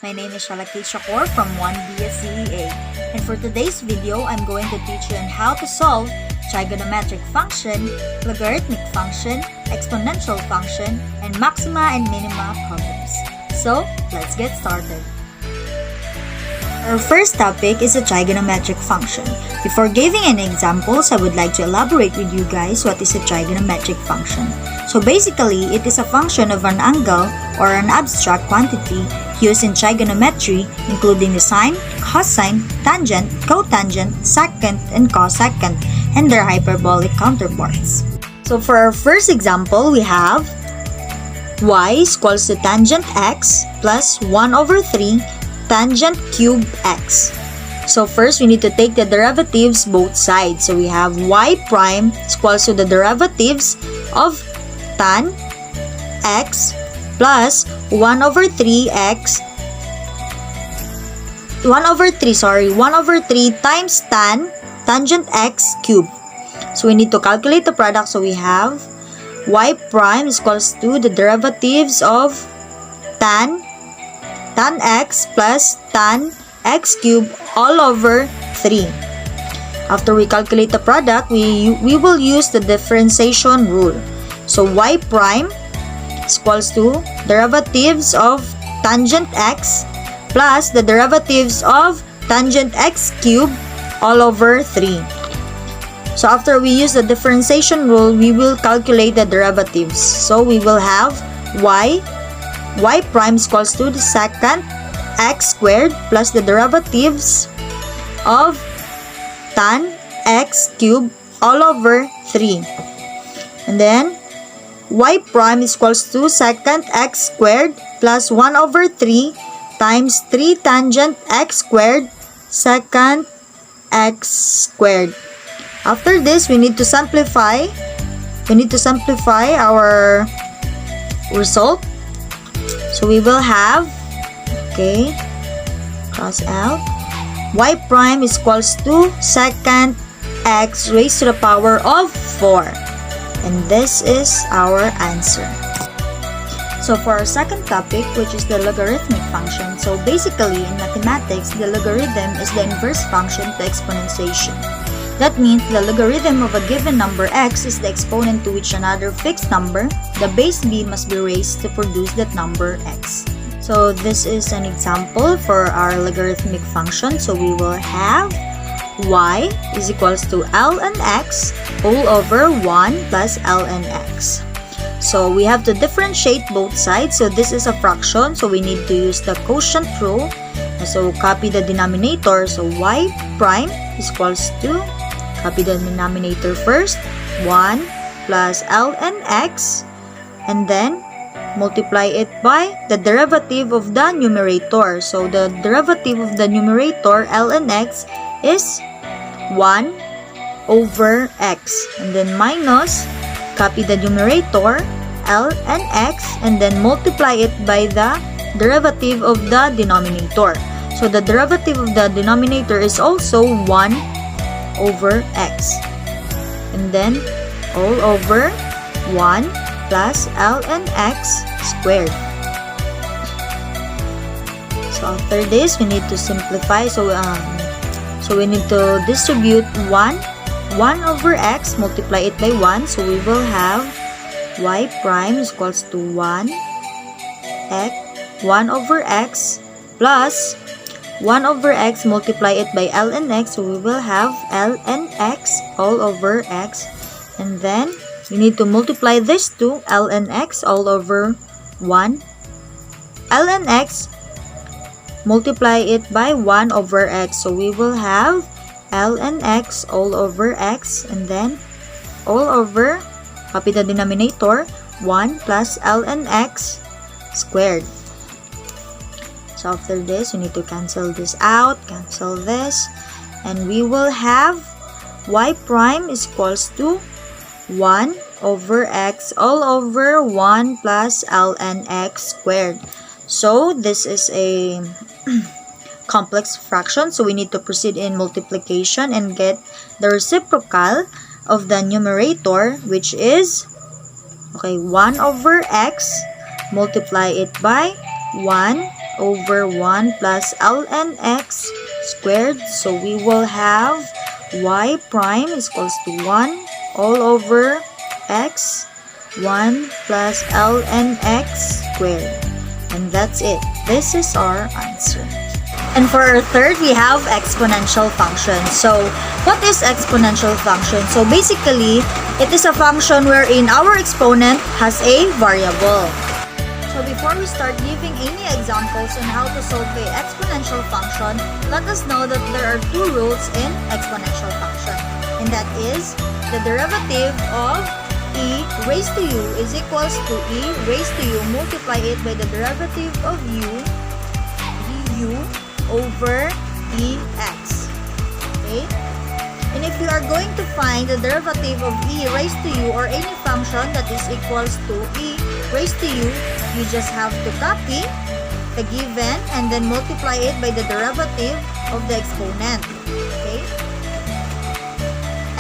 My name is Shalakit Shakur from 1BSCEA, and for today's video, I'm going to teach you on how to solve trigonometric function, logarithmic function, exponential function, and maxima and minima problems. So, let's get started. Our first topic is a trigonometric function. Before giving any examples, I would like to elaborate with you guys what is a trigonometric function. So basically, it is a function of an angle or an abstract quantity used in trigonometry, including the sine, cosine, tangent, cotangent, secant, and cosecant, and their hyperbolic counterparts. So for our first example, we have y is equals to tangent x plus 1 over 3 tangent cube x. So first, we need to take the derivatives both sides. So we have y prime is equals to the derivatives of tan x plus 1 over 3 times tan tangent x cube. So we need to calculate the product. So we have y prime is equals to the derivatives of tan x plus tan x cube all over 3. After we calculate the product, we will use the differentiation rule. So y prime is equals to derivatives of tangent x plus the derivatives of tangent x cube all over 3. So after we use the differentiation rule, we will calculate the derivatives. So we will have y prime is equals to the secant x squared plus the derivatives of tan x cube all over 3. And then y prime is equals to secant x squared plus 1 over 3 times 3 tangent x squared secant x squared. After this, we need to simplify our result. So we will have, cross out, y prime is equals to secant x raised to the power of 4. And this is our answer. So for our second topic, which is the logarithmic function. So basically, in mathematics, the logarithm is the inverse function to exponentiation. That means the logarithm of a given number x is the exponent to which another fixed number, the base b, must be raised to produce that number x. So this is an example for our logarithmic function. So we will have y is equals to ln x whole over 1 plus ln x. So we have to differentiate both sides. So this is a fraction, so we need to use the quotient rule. So copy the denominator. So y prime is equals to, copy the denominator first, 1 plus ln x, and then multiply it by the derivative of the numerator. So the derivative of the numerator, ln x, is 1 over x. And then minus, copy the numerator, ln x, and then multiply it by the derivative of the denominator. So the derivative of the denominator is also 1 over x. And then all over 1 plus ln x squared. So after this, we need to simplify. So we need to distribute 1 over x, multiply it by 1. So we will have y prime is equals to 1 over x plus 1 over x, multiply it by ln x. So we will have ln x all over x. And then we need to multiply this to ln x all over 1. ln x, multiply it by 1 over x. So we will have ln x all over x, and then all over, copy the denominator, 1 plus ln x squared. So after this, we need to cancel this out, cancel this, and we will have y prime is equals to 1 over x all over 1 plus ln x squared. So this is a complex fraction, so we need to proceed in multiplication and get the reciprocal of the numerator, which is 1 over x, multiply it by 1 over 1 plus ln x squared. So we will have y prime is equals to 1 all over x 1 plus ln x squared. And that's it. This is our answer. And for our third, we have exponential function. So, what is exponential function? So, basically, it is a function wherein our exponent has a variable. So, before we start giving any examples on how to solve the exponential function, let us know that there are two rules in exponential function. And that is, the derivative of e raised to u is equals to e raised to u, multiply it by the derivative of u, du, over dx. Okay? And if you are going to find the derivative of e raised to u or any function that is equals to e raised to u, you just have to copy the given and then multiply it by the derivative of the exponent. Okay?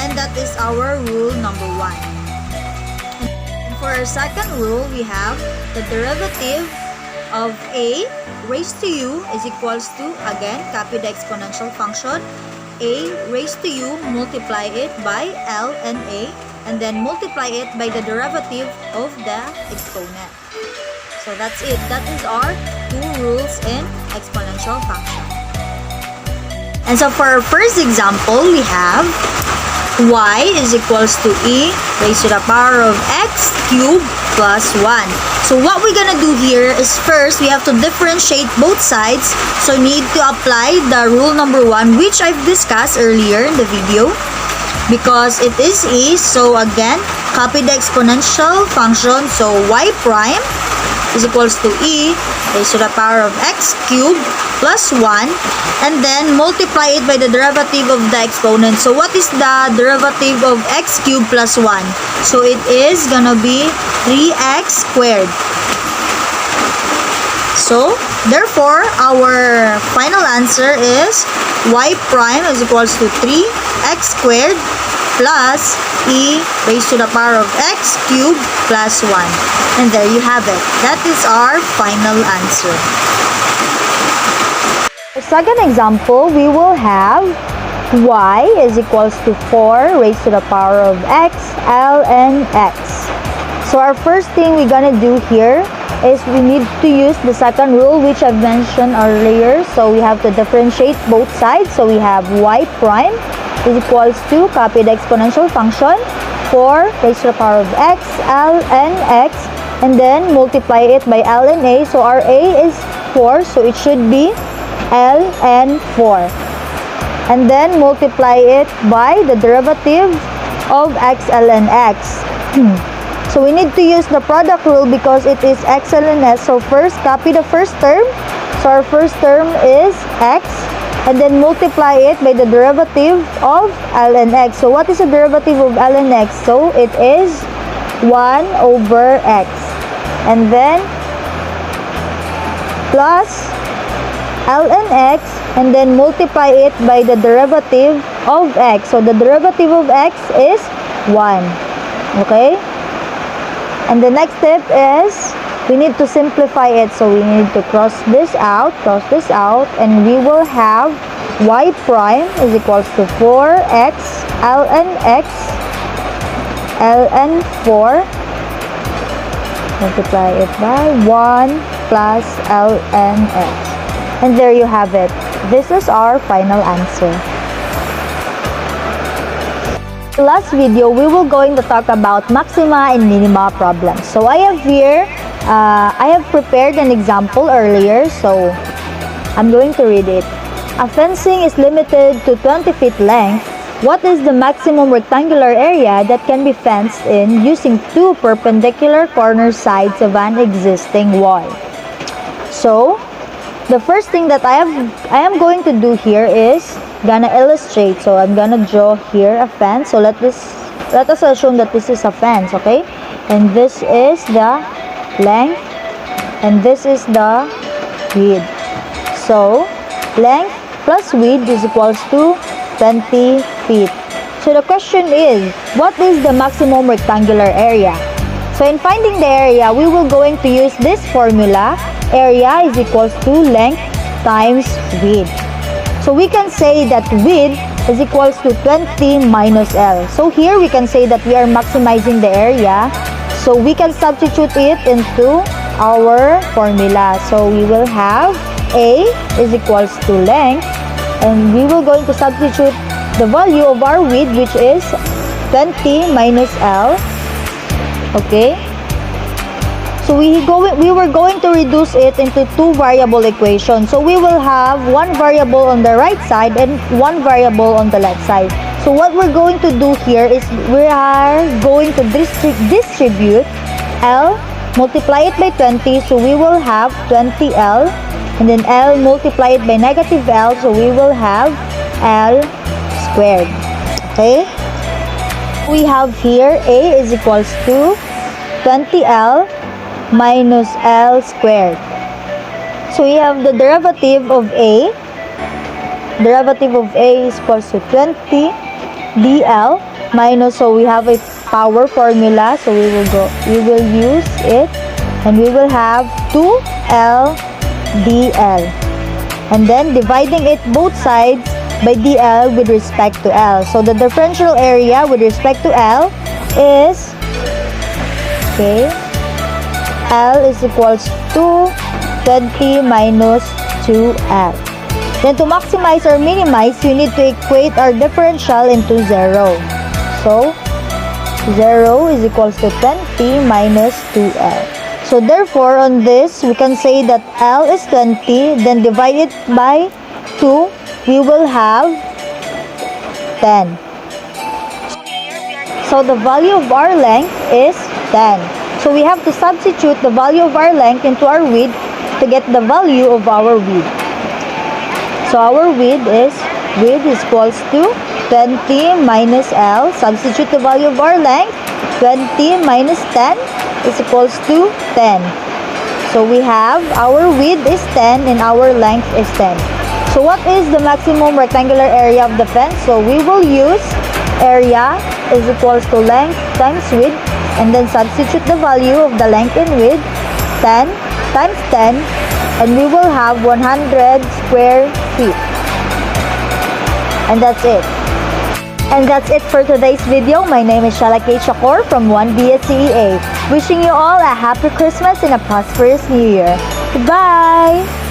And that is our rule number 1. And for our second rule, we have the derivative of a raised to u is equals to, again, copy the exponential function, a raised to u, multiply it by l and a, and then multiply it by the derivative of the exponent. So that's it. That is our two rules in exponential function. And so for our first example, we have y is equals to e raised to the power of x cubed plus 1. So what we're gonna do here is first, we have to differentiate both sides. So we need to apply the rule number 1, which I've discussed earlier in the video. Because it is e, so again, copy the exponential function. So y prime is equals to e raised to the power of x cubed plus 1, and then multiply it by the derivative of the exponent. So what is the derivative of x cubed plus 1? So it is gonna be 3x squared. So therefore, our final answer is y prime is equals to 3x squared plus e raised to the power of x cubed plus 1. And there you have it. That is our final answer. The second example, we will have y is equals to 4 raised to the power of x ln x. So our first thing we're gonna do here is we need to use the second rule, which I've mentioned earlier. So we have to differentiate both sides. So we have y prime is equals to, copy the exponential function, 4 raised to the power of x ln x, and then multiply it by ln a. So our a is 4, so it should be ln 4. And then multiply it by the derivative of x ln x. So we need to use the product rule because it is x ln s. So first, copy the first term. So our first term is x, and then multiply it by the derivative of ln x. So what is the derivative of ln x? So it is 1 over x. And then plus ln x, and then multiply it by the derivative of x. So the derivative of x is 1. Okay? And the next step is we need to simplify it. So we need to cross this out, and we will have y prime is equals to 4x ln x ln 4, multiply it by 1 plus ln x. And there you have it. This is our final answer. In the last video, we will going to talk about maxima and minima problems. So I have here, I have prepared an example earlier, so I'm going to read it. A fencing is limited to 20 feet length. What is the maximum rectangular area that can be fenced in using two perpendicular corner sides of an existing wall? So the first thing that I am going to do here is gonna illustrate. So I'm gonna draw here a fence. So let us assume that this is a fence, okay? And this is the length, and this is the width. So length plus width is equals to 20 feet. So the question is, what is the maximum rectangular area? So in finding the area, we will going to use this formula. area is equals to length times width. So we can say that width is equals to 20 minus L. So here we can say that we are maximizing the area. So we can substitute it into our formula. So we will have A is equals to length, and we will going to substitute the value of our width, which is 20 minus L. Okay? So we were going to reduce it into two variable equations. So we will have one variable on the right side and one variable on the left side. So what we're going to do here is we are going to distribute L, multiply it by 20, so we will have 20L, and then L multiply it by negative L, so we will have L squared. Okay? We have here A is equals to 20L minus L squared. So we have the derivative of A. Derivative of A is equals to 20 dl minus, so we have a power formula, so we will use it, and we will have 2L dl, and then dividing it both sides by dl with respect to L. So the differential area with respect to L is, okay, L is equals to 20 minus 2L. Then to maximize or minimize, you need to equate our differential into 0. So 0 is equals to 20 minus 2L. So therefore, on this, we can say that L is 20, then divide it by 2, we will have 10. So the value of our length is 10. So we have to substitute the value of our length into our width to get the value of our width. So our width is equals to 20 minus L. Substitute the value of our length. 20 minus 10 is equals to 10. So we have our width is 10 and our length is 10. So what is the maximum rectangular area of the fence? So we will use area is equals to length times width, and then substitute the value of the length and width, 10 times 10, and we will have 100 square feet. And that's it. And that's it for today's video. My name is Shalakay Shakor from 1BSCEA. Wishing you all a happy Christmas and a prosperous New Year. Goodbye!